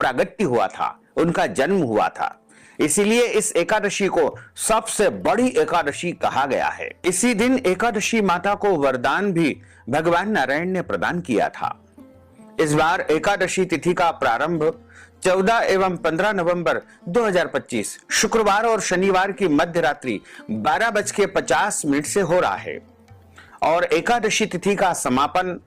प्रागट्य हुआ था, उनका जन्म हुआ था। इसीलिए इस एकादशी को सबसे बड़ी एकादशी कहा गया है। इसी दिन एकादशी माता को वरदान भी भगवान नारायण ने प्रदान किया था। इस बार एकादशी तिथि का प्रारंभ 14 एवं 15 नवंबर 2025 शुक्रवार और शनिवार की मध्य रात्रि 12:50 से हो रहा है और एकादशी तिथि का समापन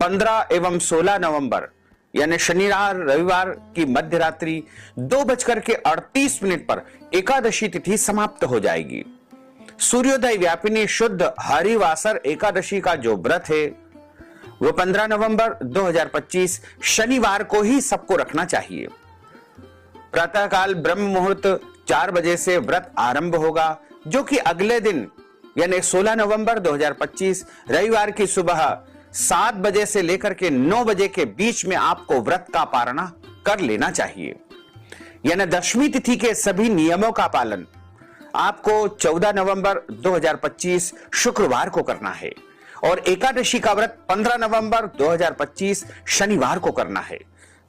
15 एवं 16 नवंबर यानी शनिवार रविवार की मध्य रात्रि 2:38 पर एकादशी तिथि समाप्त हो जाएगी। सूर्योदय व्यापिनी शुद्ध हरिवासर एकादशी का जो व्रत है वो 15 नवंबर 2025 शनिवार को ही सबको रखना चाहिए। प्रातःकाल ब्रह्म मुहूर्त 4 बजे से व्रत आरंभ होगा, जो कि अगले दिन यानी 16 नवंबर 2025 रविवार की सुबह 7 बजे से लेकर के 9 बजे के बीच में आपको व्रत का पारणा कर लेना चाहिए। यानी दशमी तिथि के सभी नियमों का पालन आपको 14 नवंबर 2025 शुक्रवार को करना है और एकादशी का व्रत 15 नवंबर 2025 शनिवार को करना है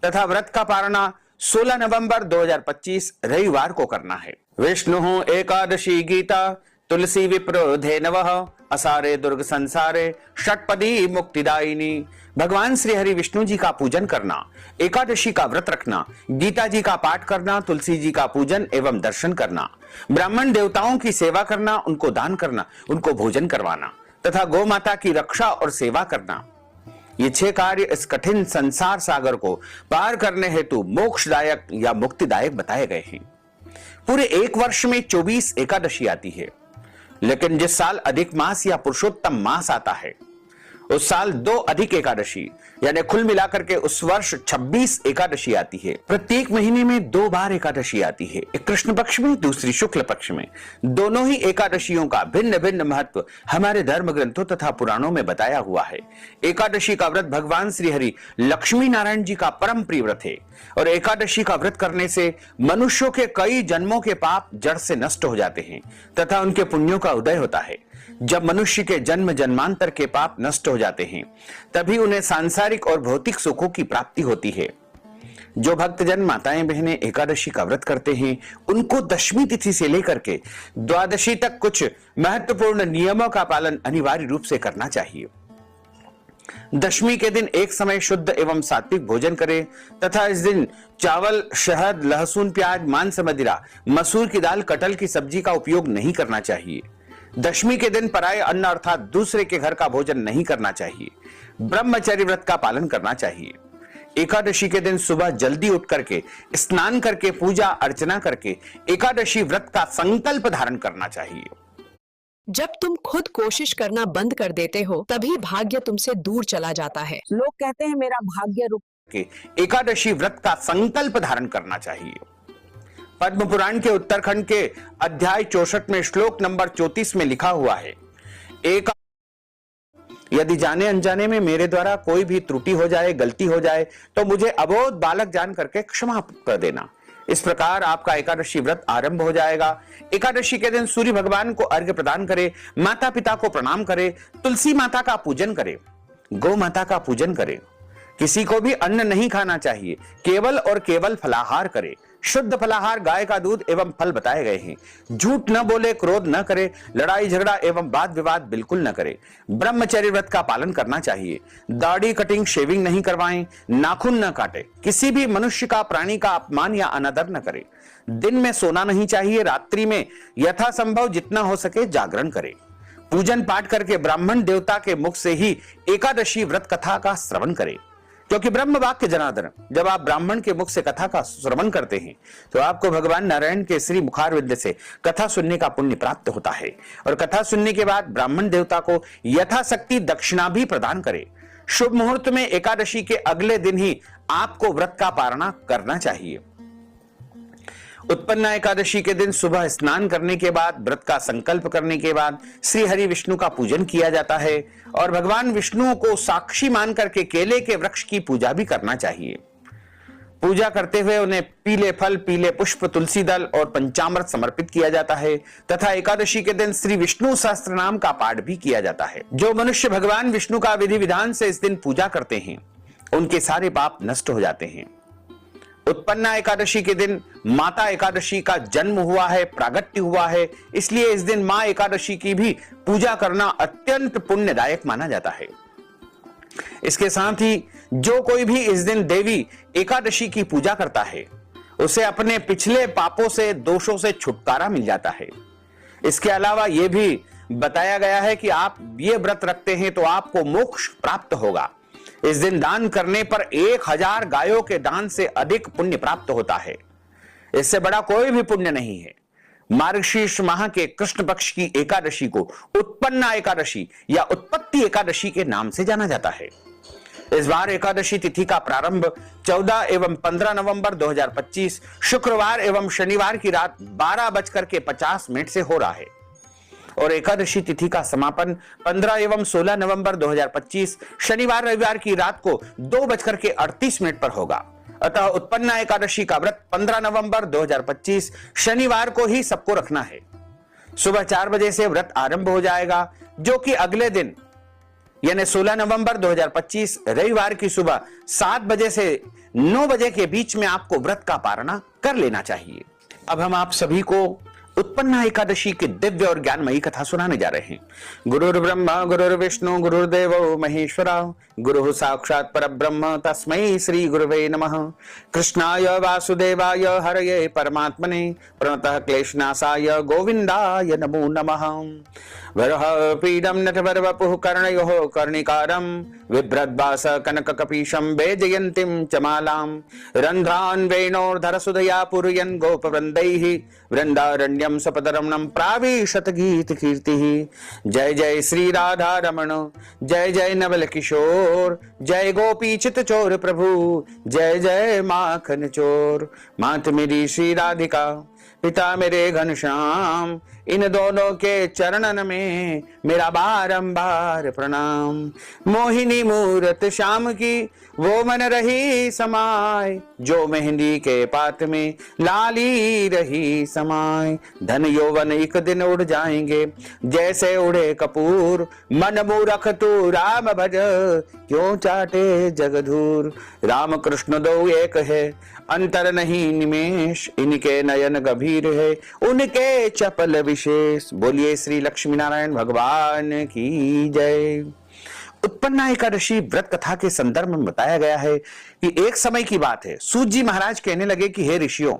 तथा व्रत का पारणा 16 नवंबर 2025 रविवार को करना है। विष्णु एकादशी गीता तुलसी विप्र धेनवः असारे दुर्ग संसारे षटपदी मुक्तिदायिनी। भगवान श्री हरि विष्णु जी का पूजन करना, एकादशी का व्रत रखना, गीता जी का पाठ करना, तुलसी जी का पूजन एवं दर्शन करना, ब्राह्मण देवताओं की सेवा करना, उनको दान करना, उनको भोजन करवाना तथा गौ माता की रक्षा और सेवा करना, ये 6 कार्य इस कठिन संसार सागर को पार करने हेतु मोक्षदायक या मुक्तिदायक बताए गए हैं। पूरे एक वर्ष में 24 एकादशी आती है, लेकिन जिस साल अधिक मास या पुरुषोत्तम मास आता है उस साल 2 अधिक एकादशी यानी कुल मिलाकर के उस वर्ष 26 एकादशी आती है। प्रत्येक महीने में 2 बार एकादशी आती है, एक कृष्ण पक्ष में, दूसरी शुक्ल पक्ष में। दोनों ही एकादशियों का भिन्न भिन्न महत्व हमारे धर्म ग्रंथों तथा पुराणों में बताया हुआ है। एकादशी का व्रत भगवान श्री हरि लक्ष्मी नारायण जी का परम प्रिय व्रत है और एकादशी का व्रत करने से मनुष्यों के कई जन्मों के पाप जड़ से नष्ट हो जाते हैं तथा उनके पुण्यों का उदय होता है। जब मनुष्य के जन्म जन्मांतर के पाप नष्ट हो जाते हैं तभी उन्हें सांसारिक और भौतिक सुखों की प्राप्ति होती है। जो भक्तजन माताएं बहनें एकादशी का व्रत करते हैं उनको दशमी तिथि से लेकर के द्वादशी तक कुछ महत्वपूर्ण नियमों का पालन अनिवार्य रूप से करना चाहिए। दशमी के दिन एक समय शुद्ध एवं सात्विक भोजन करें तथा इस दिन चावल, शहद, लहसुन, प्याज, मांस, मदिरा, मसूर की दाल, कटहल की सब्जी का उपयोग नहीं करना चाहिए। दशमी के दिन पराये अन्न अर्थात दूसरे के घर का भोजन नहीं करना चाहिए। ब्रह्मचर्य व्रत का पालन करना चाहिए। एकादशी के दिन सुबह जल्दी उठ करके स्नान करके पूजा अर्चना करके एकादशी व्रत का संकल्प धारण करना चाहिए। जब तुम खुद कोशिश करना बंद कर देते हो तभी भाग्य तुमसे दूर चला जाता है। लोग कहते हैं मेरा भाग्य रुक के एकादशी व्रत का संकल्प धारण करना चाहिए। पद्म पुराण के उत्तरखंड के अध्याय 64 में श्लोक नंबर 34 में लिखा हुआ है, यदि जाने अनजाने में मेरे द्वारा कोई भी त्रुटि हो जाए, गलती हो जाए तो मुझे अबोध बालक जान करके क्षमा कर देना। इस प्रकार आपका एकादशी व्रत आरंभ हो जाएगा। एकादशी के दिन सूर्य भगवान को अर्घ्य प्रदान करें, माता पिता को प्रणाम करें, तुलसी माता का पूजन करें, गौ माता का पूजन करें। किसी को भी अन्न नहीं खाना चाहिए, केवल और केवल फलाहार करें। शुद्ध फलाहार गाय का दूध एवं फल बताए गए हैं। झूठ न बोले, क्रोध न करे, लड़ाई झगड़ा एवं वाद विवाद बिल्कुल न करे। ब्रह्मचर्य व्रत का पालन करना चाहिए। दाढ़ी कटिंग शेविंग नहीं करवाएं, नाखून न काटे, किसी भी मनुष्य का प्राणी का अपमान या अनादर न करे। दिन में सोना नहीं चाहिए, रात्रि में यथासंभव जितना हो सके जागरण करे। पूजन पाठ करके ब्राह्मण देवता के मुख से ही एकादशी व्रत कथा का श्रवण करे, क्योंकि ब्रह्म वाक्य जनार्दन, जब आप ब्राह्मण के मुख से कथा का श्रवण करते हैं तो आपको भगवान नारायण के श्री मुखारविंद से कथा सुनने का पुण्य प्राप्त होता है और कथा सुनने के बाद ब्राह्मण देवता को यथाशक्ति दक्षिणा भी प्रदान करें। शुभ मुहूर्त में एकादशी के अगले दिन ही आपको व्रत का पारणा करना चाहिए। उत्पन्ना एकादशी के दिन सुबह स्नान करने के बाद, व्रत का संकल्प करने के बाद श्री हरि विष्णु का पूजन किया जाता है और भगवान विष्णु को साक्षी मान करके केले के वृक्ष की पूजा भी करना चाहिए। पूजा करते हुए उन्हें पीले फल, पीले पुष्प, तुलसी दल और पंचामृत समर्पित किया जाता है तथा एकादशी के दिन श्री विष्णु सहस्त्र नाम का पाठ भी किया जाता है। जो मनुष्य भगवान विष्णु का विधि विधान से इस दिन पूजा करते हैं उनके सारे पाप नष्ट हो जाते हैं। उत्पन्ना एकादशी के दिन माता एकादशी का जन्म हुआ है, प्रागट्य हुआ है, इसलिए इस दिन मां एकादशी की भी पूजा करना अत्यंत पुण्यदायक माना जाता है। इसके साथ ही जो कोई भी इस दिन देवी एकादशी की पूजा करता है उसे अपने पिछले पापों से, दोषों से छुटकारा मिल जाता है। इसके अलावा यह भी बताया गया है कि आप ये व्रत रखते हैं तो आपको मोक्ष प्राप्त होगा। इस दिन दान करने पर 1000 गायों के दान से अधिक पुण्य प्राप्त होता है। इससे बड़ा कोई भी पुण्य नहीं है। मार्गशीर्ष माह के कृष्ण पक्ष की एकादशी को उत्पन्ना एकादशी या उत्पत्ति एकादशी के नाम से जाना जाता है। इस बार एकादशी तिथि का प्रारंभ 14 एवं 15 नवंबर 2025 शुक्रवार एवं शनिवार की रात 12:50 से हो रहा है और एकादशी तिथि का समापन 15 एवं 16 नवंबर 2025 शनिवार रविवार की रात को 2:38 पर होगा। अतः उत्पन्ना एकादशी का व्रत 15 नवंबर 2025 शनिवार को ही सबको रखना है। सुबह 4 बजे से व्रत आरंभ हो जाएगा, जो कि अगले दिन यानी 16 नवंबर 2025 रविवार की सुबह 7 बजे से 9 बजे के बीच में आपको व्रत का पारणा कर लेना चाहिए। अब हम आप सभी को उत्पन्ना एकादशी की दिव्य और ज्ञानमयी कथा सुनाने जा रहे हैं। गुरुर्ब्रह्मा गुरुर्विष्णु गुरुर्देवो महेश्वरा गुरु साक्षात् परब्रह्म तस्मै श्री गुरुवे नमः। कृष्णाय वासुदेवाय हरये परमात्मने प्रणतः क्लेशनाशाय गोविंदाय नमो नमः। वरः पीडं नटवरवपुः कर्णयोः कर्णिकारं बिभ्रद्वास कनककपीशं वैजयन्तीं च मालां रन्ध्रान् वेणोर्धरसुधया पूरयन् गोपवृन्दैः वृन्दारण्यं सपदरमणं प्राविशत गीत कीर्तिः। जय जय श्री राधा रमण, जय जय नवल किशोर, जय गोपी चित चोर प्रभु, जय जय माखन चोर। मात मेरी श्री राधिका, पिता मेरे घनश्याम, इन दोनों के चरणन में मेरा बारंबार प्रणाम। मोहिनी मूरत श्याम की वो मन रही समाय, जो मेहंदी के पात में लाली रही समाय। धन यौवन एक दिन उड़ जाएंगे जैसे उड़े कपूर, मन मूरख तू राम भज क्यों चाटे जगधूर। राम कृष्ण दो एक है अंतर नहीं निमेष, इनके नयन गंभीर है उनके चपल विशेष। बोलिए श्री लक्ष्मी नारायण भगवान की जय। उत्पन्ना एकादशी व्रत कथा के संदर्भ में बताया गया है कि एक समय की बात है, सूत जी महाराज कहने लगे कि हे ऋषियों,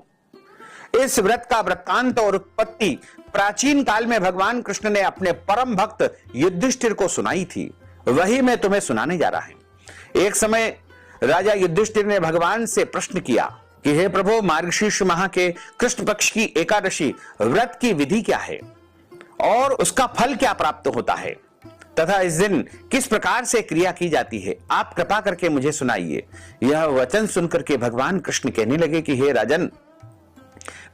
इस व्रत का वृत्तांत और उत्पत्ति प्राचीन काल में भगवान कृष्ण ने अपने परम भक्त युधिष्ठिर को सुनाई थी, वही मैं तुम्हें सुनाने जा रहा हूं। एक समय राजा युधिष्ठिर ने भगवान से प्रश्न किया कि हे प्रभु, मार्गशीर्ष माह के कृष्ण पक्ष की एकादशी व्रत की विधि क्या है और उसका फल क्या प्राप्त होता है तथा इस दिन किस प्रकार से क्रिया की जाती है, आप कृपा करके मुझे सुनाइए। यह वचन सुनकर के भगवान कृष्ण कहने लगे कि हे राजन,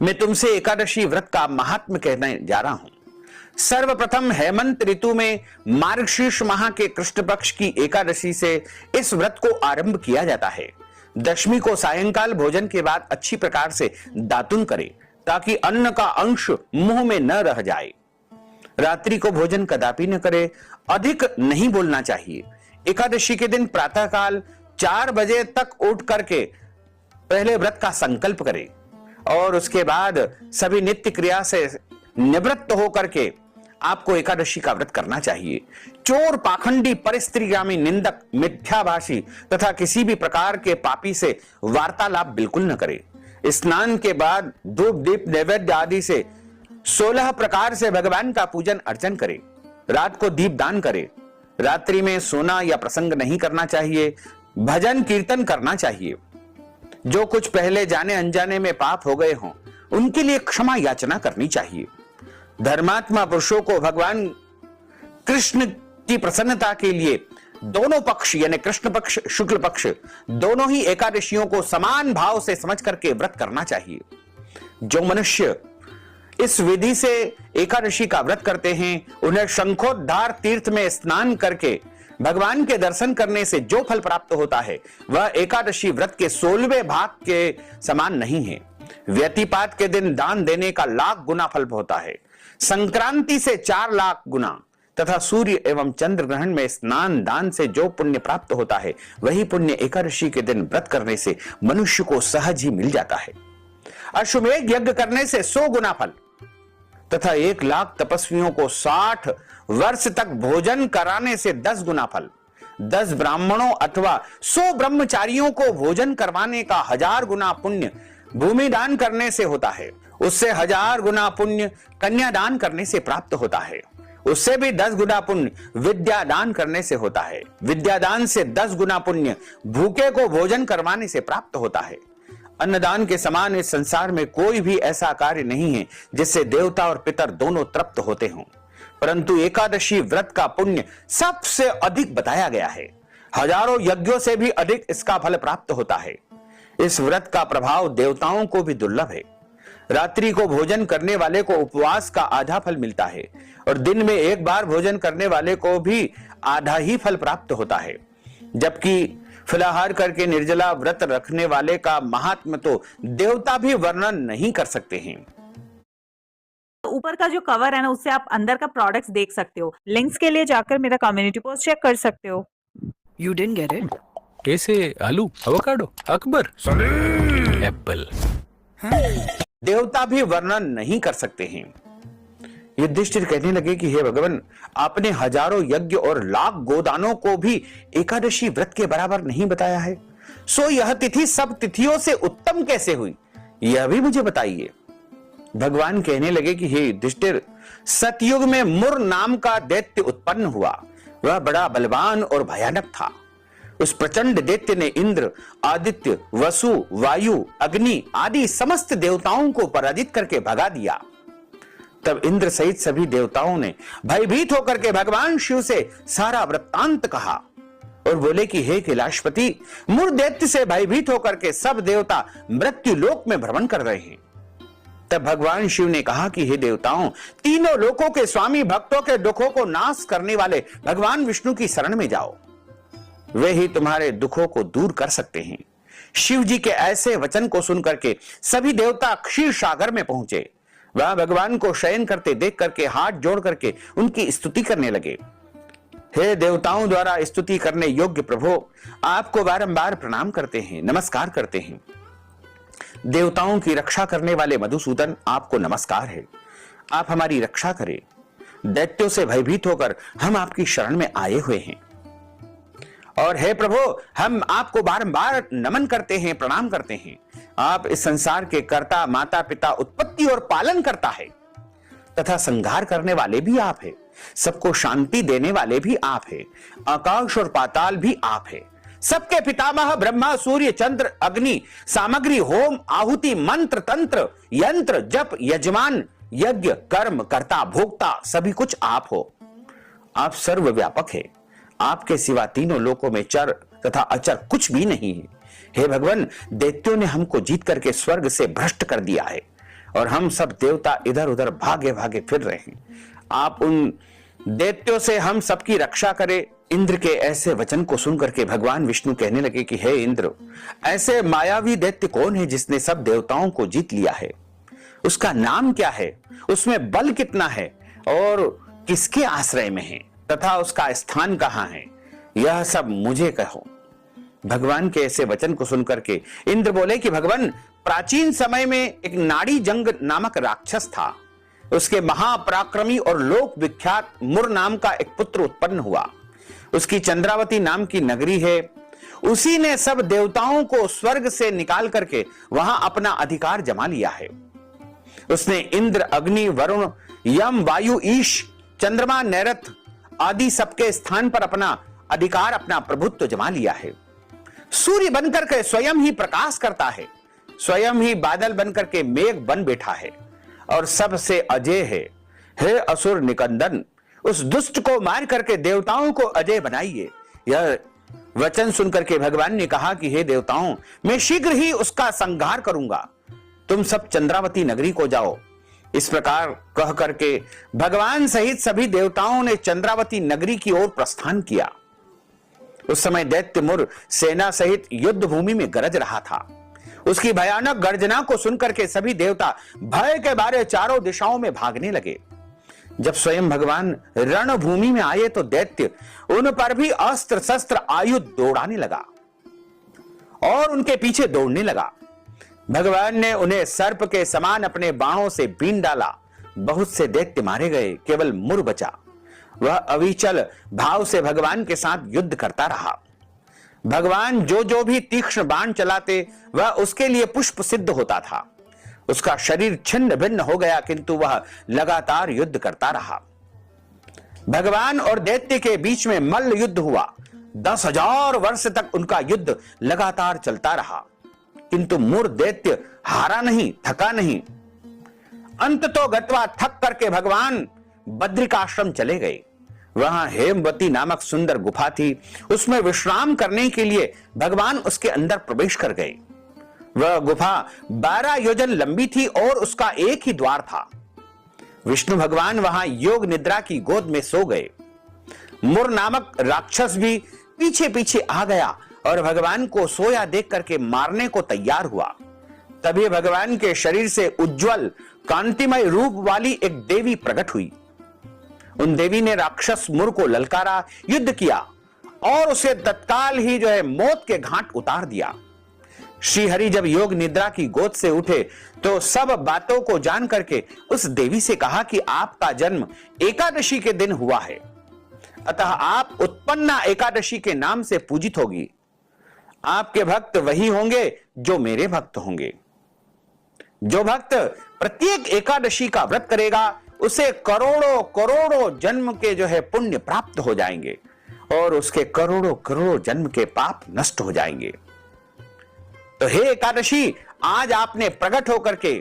मैं तुमसे एकादशी व्रत का महात्म्य कहने जा रहा हूं। सर्वप्रथम हेमंत ऋतु में मार्गशीर्ष माह के कृष्ण पक्ष की एकादशी से इस व्रत को आरंभ किया जाता है। दशमी को सायंकाल भोजन के बाद अच्छी प्रकार से दातुन करें ताकि अन्न का अंश मुंह में न रह जाए। रात्रि को भोजन कदापि न करे, अधिक नहीं बोलना चाहिए। एकादशी के दिन प्रातःकाल 4 बजे तक उठ करके पहले व्रत का संकल्प करें और उसके बाद सभी नित्य क्रिया से निवृत्त होकर के आपको एकादशी का व्रत करना चाहिए। चोर, पाखंडी, परिस्त्रीगामी, निंदक, मिथ्याभाषी तथा किसी भी प्रकार के पापी से वार्तालाप बिल्कुल न करें। स्नान के बाद धूप दीप नैवेद्य आदि से 16 प्रकार से भगवान का पूजन अर्चन करें। रात को दीप दान करें। रात्रि में सोना या प्रसंग नहीं करना चाहिए। भजन कीर्तन करना चाहिए। जो कुछ पहले जाने अनजाने में पाप हो गए हों उनके लिए क्षमा याचना करनी चाहिए। धर्मात्मा पुरुषों को भगवान कृष्ण की प्रसन्नता के लिए दोनों पक्ष यानी कृष्ण पक्ष, शुक्ल पक्ष दोनों ही एकादशियों को समान भाव से समझ करके व्रत करना चाहिए। जो मनुष्य इस विधि से एकादशी का व्रत करते हैं उन्हें शंखोद्धार तीर्थ में स्नान करके भगवान के दर्शन करने से जो फल प्राप्त होता है वह एकादशी व्रत के 16वें भाग के समान नहीं है। व्यतिपात के दिन दान देने का लाख गुना फल होता है। संक्रांति से 4 लाख गुना, तथा सूर्य एवं चंद्र ग्रहण में स्नान दान से जो पुण्य प्राप्त होता है, वही पुण्य एकादशी के दिन व्रत करने से मनुष्य को सहज ही मिल जाता है। अश्वमेध यज्ञ करने से 100 गुना फल तथा 1 लाख तपस्वियों को 60 वर्ष तक भोजन कराने से 10 गुना फल, 10 ब्राह्मणों अथवा 100 ब्रह्मचारियों को भोजन करवाने का 1000 गुना पुण्य भूमि दान करने से होता है। उससे 1000 गुना पुण्य कन्यादान करने से प्राप्त होता है। उससे भी 10 गुना पुण्य विद्या दान करने से होता है। विद्यादान से 10 गुना पुण्य भूखे को भोजन करवाने से प्राप्त होता है। अन्नदान के समान इस संसार में कोई भी ऐसा कार्य नहीं है जिससे देवता और पितर दोनों तृप्त होते हों, परंतु एकादशी व्रत का पुण्य सबसे अधिक बताया गया है। हजारों यज्ञों से भी अधिक इसका फल प्राप्त होता है। इस व्रत का प्रभाव देवताओं को भी दुर्लभ है। रात्रि को भोजन करने वाले को उपवास का आधा फल मिलता है और दिन में 1 बार भोजन करने वाले को भी आधा ही फल प्राप्त होता है, जबकि फलाहार करके निर्जला व्रत रखने वाले का महात्म्य तो देवता भी वर्णन नहीं कर सकते हैं। ऊपर का जो कवर है ना, उससे आप अंदर का प्रोडक्ट्स देख सकते हो। लिंक्स के लिए जाकर मेरा कम्युनिटी पोस्ट चेक कर सकते हो। You didn't get it? कैसे? आलू, एवोकाडो, अकबर, एप्पल। देवता भी वर्णन नहीं कर सकते हैं। युधिष्ठिर कहने लगे कि हे भगवान, आपने हजारों यज्ञ और लाख गोदानों को भी एकादशी व्रत के बराबर नहीं बताया है, सो यह तिथि सब तिथियों से उत्तम कैसे हुई, यह भी मुझे बताइए। भगवान कहने लगे कि हे युधिष्ठिर, सतयुग में मुर नाम का दैत्य उत्पन्न हुआ। वह बड़ा बलवान और भयानक था। उस प्रचंड दैत्य ने इंद्र, आदित्य, वसु, वायु, अग्नि आदि समस्त देवताओं को पराजित करके भगा दिया। तब इंद्र सहित सभी देवताओं ने भयभीत होकर के भगवान शिव से सारा वृत्तांत कहा और बोले कि हे कैलाशपति, मुर दैत्य से भयभीत होकर के सब देवता मृत्यु लोक में भ्रमण कर रहे हैं। तब भगवान शिव ने कहा कि हे देवताओं, तीनों लोकों के स्वामी, भक्तों के दुखों को नाश करने वाले भगवान विष्णु की शरण में जाओ, वे ही तुम्हारे दुखों को दूर कर सकते हैं। शिव जी के ऐसे वचन को सुनकर के सभी देवता क्षीर सागर में पहुंचे। वह भगवान को शयन करते देख करके हाथ जोड़ करके उनकी स्तुति करने लगे। हे देवताओं द्वारा स्तुति करने योग्य प्रभु, आपको बारंबार प्रणाम करते हैं, नमस्कार करते हैं। देवताओं की रक्षा करने वाले मधुसूदन, आपको नमस्कार है। आप हमारी रक्षा करें। दैत्यों से भयभीत होकर हम आपकी शरण में आए हुए हैं। और हे प्रभु, हम आपको बारंबार नमन करते हैं, प्रणाम करते हैं। आप इस संसार के कर्ता, माता पिता, उत्पत्ति और पालन करता है तथा संहार करने वाले भी आप है। सबको शांति देने वाले भी आप है। आकाश और पाताल भी आप है। सबके पितामह ब्रह्मा, सूर्य, चंद्र, अग्नि, सामग्री, होम, आहुति, मंत्र, तंत्र, यंत्र, जप, यजमान, यज्ञ, कर्म, कर्ता, भोक्ता, सभी कुछ आप हो। आप सर्वव्यापक है। आपके सिवा तीनों लोकों में चर तथा अचर कुछ भी नहीं है। हे भगवान, दैत्यों ने हमको जीत करके स्वर्ग से भ्रष्ट कर दिया है और हम सब देवता इधर उधर भागे भागे फिर रहे हैं। आप उन दैत्यों से हम सबकी रक्षा करें। इंद्र के ऐसे वचन को सुनकर के भगवान विष्णु कहने लगे कि हे इंद्र, ऐसे मायावी दैत्य कौन है जिसने सब देवताओं को जीत लिया है? उसका नाम क्या है? उसमें बल कितना है और किसके आश्रय में है तथा उसका स्थान कहां है? यह सब मुझे कहो। भगवान के ऐसे वचन को सुनकर के इंद्र बोले कि भगवान, प्राचीन समय में एक नाड़ी जंग नामक राक्षस था। उसके महापराक्रमी और लोक विख्यात मुर नाम का एक पुत्र उत्पन्न हुआ। उसकी चंद्रावती नाम की नगरी है। उसी ने सब देवताओं को स्वर्ग से निकाल करके वहां अपना अधिकार जमा लिया है। उसने इंद्र, अग्नि, वरुण, यम, वायु, ईश, चंद्रमा, नैरथ आदि सबके स्थान पर अपना अधिकार, अपना प्रभुत्व जमा लिया है। सूर्य बनकर के स्वयं ही प्रकाश करता है, स्वयं ही बादल बनकर के मेघ बन बैठा है और सबसे अजय है। हे असुर निकंदन, उस दुष्ट को मार करके देवताओं को अजय बनाइए। यह वचन सुनकर के भगवान ने कहा कि हे देवताओं, मैं शीघ्र ही उसका संहार करूंगा। तुम सब चंद्रावती नगरी को जाओ। इस प्रकार कह करके भगवान सहित सभी देवताओं ने चंद्रावती नगरी की ओर प्रस्थान किया। उस समय दैत्य मुर सेना सहित युद्ध भूमि में गरज रहा था। उसकी भयानक गर्जना को सुनकर के सभी देवता भय के मारे चारों दिशाओं में भागने लगे। जब स्वयं भगवान रणभूमि में आए तो दैत्य उन पर भी अस्त्र शस्त्र आयुध दौड़ाने लगा और उनके पीछे दौड़ने लगा। भगवान ने उन्हें सर्प के समान अपने बाणों से बीन डाला। बहुत से दैत्य मारे गए, केवल मुर बचा। वह अविचल भाव से भगवान के साथ युद्ध करता रहा। भगवान जो भी तीक्ष्ण बाण चलाते वह उसके लिए पुष्प सिद्ध होता था। उसका शरीर छिन्न भिन्न हो गया, किंतु वह लगातार युद्ध करता रहा। भगवान और दैत्य के बीच में मल्ल युद्ध हुआ। 10,000 वर्ष तक उनका युद्ध लगातार चलता रहा, किंतु मूर दैत्य हारा नहीं, थका नहीं। अंत तो गत्वा थक करके भगवान बद्रिकाश्रम चले गए। वहां हेमवती नामक सुंदर गुफा थी। उसमें विश्राम करने के लिए भगवान उसके अंदर प्रवेश कर गए। वह गुफा 12 योजन लंबी थी और उसका एक ही द्वार था। विष्णु भगवान वहां योग निद्रा की गोद में सो गए। मुर नामक राक्षस भी पीछे पीछे आ गया और भगवान को सोया देख करके मारने को तैयार हुआ। तभी भगवान के शरीर से उज्जवल कांतिमय रूप वाली एक देवी प्रकट हुई। उन देवी ने राक्षस मुर को ललकारा, युद्ध किया और उसे तत्काल ही मौत के घाट उतार दिया। श्रीहरि जब योग निद्रा की गोद से उठे तो सब बातों को जान करके उस देवी से कहा कि आपका जन्म एकादशी के दिन हुआ है, अतः आप उत्पन्ना एकादशी के नाम से पूजित होगी। आपके भक्त वही होंगे जो मेरे भक्त होंगे। जो भक्त प्रत्येक एकादशी का व्रत करेगा उसे करोड़ों करोड़ों जन्म के पुण्य प्राप्त हो जाएंगे और उसके करोड़ों करोड़ों जन्म के पाप नष्ट हो जाएंगे। तो हे एकादशी, आज आपने प्रकट होकर के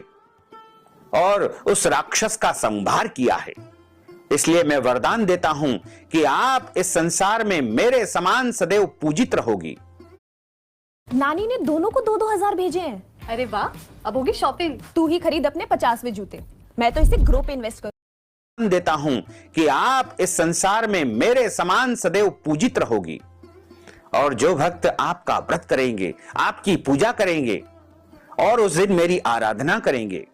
और उस राक्षस का संहार किया है, इसलिए मैं वरदान देता हूं कि आप इस संसार में मेरे समान सदैव पूजित रहोगी। नानी ने दोनों को 2-2 हजार भेजे हैं। अरे वाह, अब होगी शॉपिंग। तू ही खरीद अपने 50वें जूते, मैं तो इसे ग्रो पे इन्वेस्ट करूं। देता हूं कि आप इस संसार में मेरे समान सदैव पूजित रहोगी और जो भक्त आपका व्रत करेंगे, आपकी पूजा करेंगे और उस दिन मेरी आराधना करेंगे,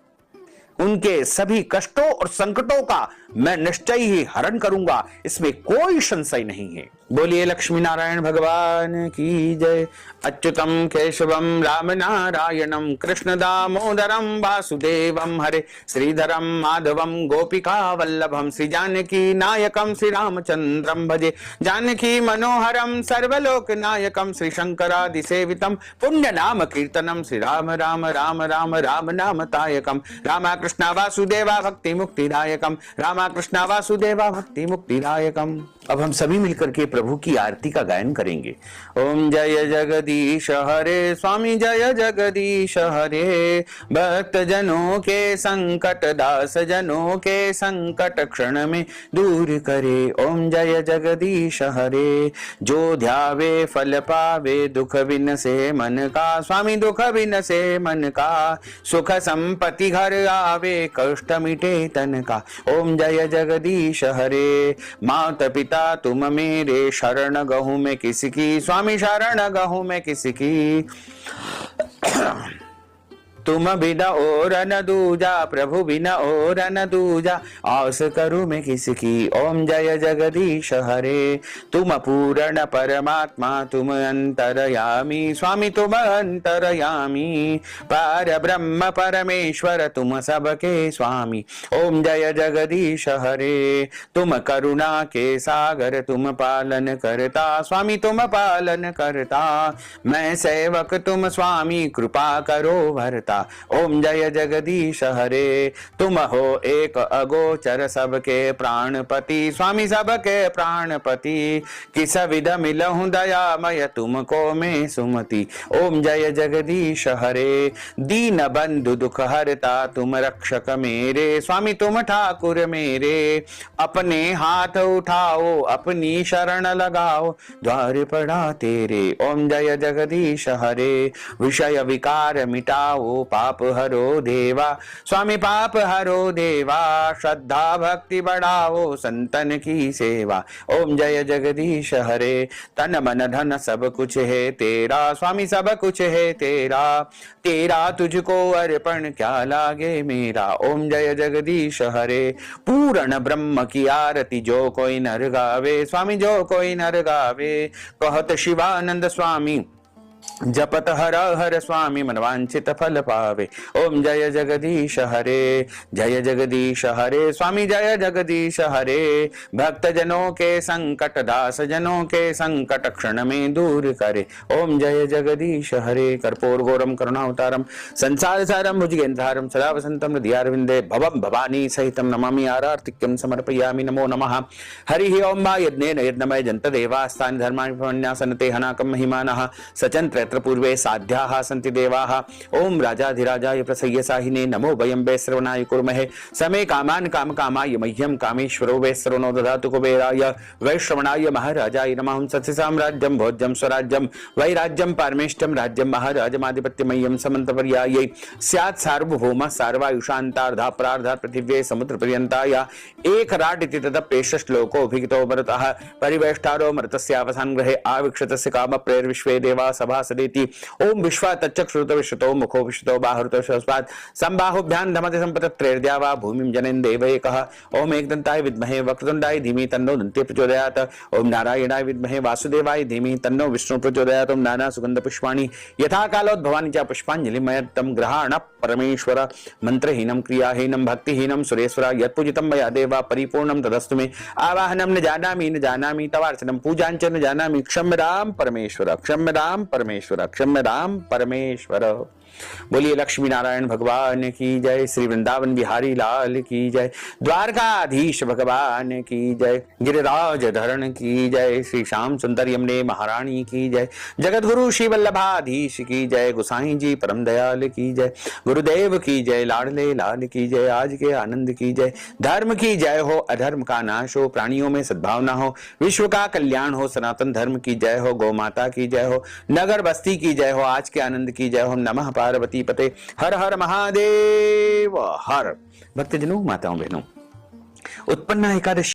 उनके सभी कष्टों और संकटों का मैं निश्चय ही हरण करूंगा, इसमें कोई संशय नहीं है। बोलिए लक्ष्मी नारायण भगवान की जय। अच्युतम केशवम राम नारायणम कृष्ण दामोदरम वासुदेवम हरे श्रीधरम माधवम गोपिका वल्लभम श्री जानकी नायकम श्री रामचंद्रम भजे जानकी मनोहरम सर्वलोक नायकम श्री शंकरादि सेवितम पुण्य नाम कीर्तनम श्री राम राम राम राम राम नाम तायकम रामा कृष्णा वासुदेवा भक्ति मुक्तिदायकम रामा कृष्णा वासुदेवा भक्ति मुक्तिदायकम। अब हम सभी मिलकर के प्रभु की आरती का गायन करेंगे। ओम जय जगदीश हरे स्वामी जय जगदीश हरे भक्त जनों के संकट दास जनों के संकट क्षण में दूर करे। ओम जय जगदीश हरे जो ध्यावे फल पावे दुख बिन से मन का स्वामी दुख बिन से मन का सुख संपत्ति घर आवे कष्ट मिटे तन का। ओम जय जगदीश हरे माता पिता तुम मेरे शरण गहूं में किसकी स्वामी शरण गहूं में किसकी तुम बिना और न दूजा प्रभु बिना और न दूजा आस करूं मैं किसकी। ओम जय जगदीश हरे तुम पूर्ण परमात्मा तुम अंतरयामी स्वामी तुम अंतरयामी पर ब्रह्म परमेश्वर तुम सबके स्वामी। ओम जय जगदीश हरे तुम करुणा के सागर तुम पालन करता स्वामी तुम पालन करता मैं सेवक तुम स्वामी कृपा करो भरता। ओम जय जगदीश हरे तुम हो एक अगोचर सबके प्राणपति स्वामी सबके प्राणपति किस विध मिलहु दयामय तुमको मैं सुमति। ओम जय जगदीश हरे दीन बंधु दुख हरता तुम रक्षक मेरे स्वामी तुम ठाकुर मेरे अपने हाथ उठाओ अपनी शरण लगाओ द्वार पड़ा तेरे। ओम जय जगदीश हरे विषय विकार मिटाओ पाप हरो देवा। स्वामी पाप हरो देवा, श्रद्धा भक्ति बढ़ाओ, संतन की सेवा। ओम जय जगदीश हरे, तन मन धन सब कुछ है तेरा। स्वामी सब कुछ है तेरा, तेरा तुझको अर्पण क्या लागे मेरा। ओम जय जगदीश हरे, पूर्ण ब्रह्म की आरती जो कोई नर गावे। स्वामी जो कोई नर गावे, कहत शिवानंद स्वामी, जपत हर हर स्वामी, मनवांछित फल पावे। ओम जय जगदीश हरे, जय जगदीश हरे। स्वामी जय जगदीश हरे, भक्त जनों के संकट, दास जनों के संकट क्षण में दूर करे। ओम जय जगदीश हरे। कर्पूर गौरम करुणावतारम संसार सारम भुजगेंद्रहारम सदा वसंतम हृदयारविंदे भवम भवानी सहितम नमामि आरार्तिक्यम समर्पयामि। नमो नमः। हरि ओम वा यज्ञेन यज्ञमय जंत देवास्तानि धर्माणि प्रपन्यासनते हनाकं महिमानः सचन्त्र पूर्वे साध्याः सन्ति देवाः। ओम राजाधिराजाय प्रसय्यसाहिने नमो वयं वै श्रवणाय कुर्महे। समे कामान् कामकामाय मह्यं कामेश्वरो वै श्रवणो ददातु कुबेराय वै श्रवणाय महाराजाय नमः। सत्य साम्राज्यं भोज्यं स्वराज्यं वैराज्यं पारमेष्टं राज्यं महाराजमाधिपत्यमय्यं समन्तपर्यायै स्यात् सार्वभौमः सार्वायुषान्तार्धा प्रार्धा पृथिव्यै समुद्रपर्यन्ताय एकराट् इति तदप्येष श्लोको अभिहितो भरतः परिवेष्टारो मृतस्यावसान् ग्रहे आविक्षतस्य कामप्रेर्विश्वे देवा सभासदेति। ओम विश्वा तच्चक श्रुत विश्वतो मुखो विश्वतो बाहुरतो शस्पात् संबाहुभ्यां धमते संपतत्रेर्द्या वा भूमिं जनयन् देवैकः। ओम एकदन्ताय विद्महे वक्रतुण्डाय धीमहि तन्नो दन्ती प्रचोदयात्। ओम नारायणाय विद्महे वासुदेवाय धीमहि तन्नो विष्णु प्रचोदयात्। ओम नाना सुगंध पुष्पाणि यथा कालोद्भवानि च पुष्पाञ्जलिमयत्तं गृहाण परमेश्वर। मंत्रहीनं क्रियाहीनं भक्तिहीनं सुरेश्वर, यत्पूजितं मया देवा परिपूर्णं तदस्तु मे। आवाहनं न जानामि तवार्चनं पूजाञ्च न जानामि। क्षम्यतां परमेश्वर, क्षम्यतां परमेश्वर, क्षम्यतां परमेश्वर। बोलिए लक्ष्मी नारायण भगवान की जय, श्री वृंदावन बिहारी लाल की जय, द्वारकाधीश भगवान की जय, गिरिराज धरण की जय, श्री श्याम सुंदर यमुने महारानी की जय, जगत गुरु श्री वल्लभाधीश की जय, गोसाई जी परम दयाल की जय, गुरुदेव की जय, लाडले लाल की जय, आज के आनंद की जय। धर्म की जय हो, अधर्म का नाश हो, प्राणियों में सद्भावना हो, विश्व का कल्याण हो, सनातन धर्म की जय हो, गौ माता की जय हो, नगर बस्ती की जय हो, आज के आनंद की जय हो। नमः पार्वती पते, हर हर महादेव हर। भक्तजनों, माताओं बहनों, उत्पन्ना एकादशी